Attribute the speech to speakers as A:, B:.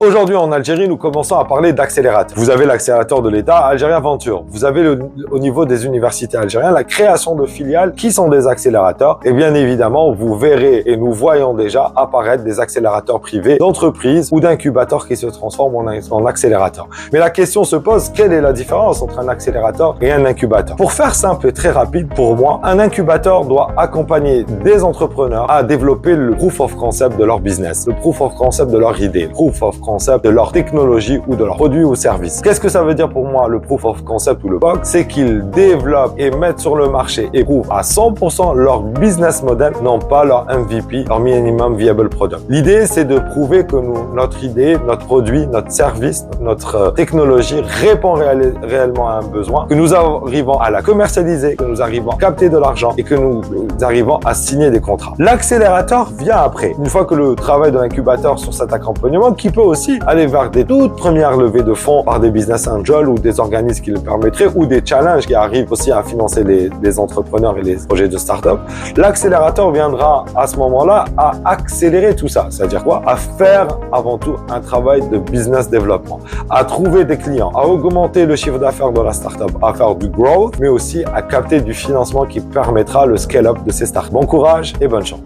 A: Aujourd'hui, en Algérie, nous commençons à parler d'accélérateur. Vous avez l'accélérateur de l'État, Algérien Venture. Vous avez au niveau des universités algériennes, la création de filiales qui sont des accélérateurs. Et bien évidemment, vous verrez et nous voyons déjà apparaître des accélérateurs privés d'entreprises ou d'incubateurs qui se transforment en accélérateurs. Mais la question se pose, quelle est la différence entre un accélérateur et un incubateur? Pour faire simple et très rapide, pour moi, un incubateur doit accompagner des entrepreneurs à développer le proof of concept de leur business, le proof of concept de leur idée, le proof of concept de leur technologie ou de leur produit ou service. Qu'est-ce que ça veut dire pour moi le proof of concept ou le POC? C'est qu'ils développent et mettent sur le marché et prouvent à 100% leur business model, non pas leur MVP, leur minimum viable product. L'idée, c'est de prouver que notre idée, notre produit, notre service, notre technologie répond réellement à un besoin, que nous arrivons à la commercialiser, que nous arrivons à capter de l'argent et que nous arrivons à signer des contrats. L'accélérateur vient après. Une fois que le travail de l'incubateur sur cet accompagnement, qui peut aussi aller vers des toutes premières levées de fonds par des business angels ou des organismes qui le permettraient ou des challenges qui arrivent aussi à financer les entrepreneurs et les projets de start-up. L'accélérateur viendra à ce moment-là à accélérer tout ça. C'est-à-dire quoi? À faire avant tout un travail de business développement, à trouver des clients, à augmenter le chiffre d'affaires de la start-up, à faire du growth, mais aussi à capter du financement qui permettra le scale-up de ces startups. Bon courage et bonne chance.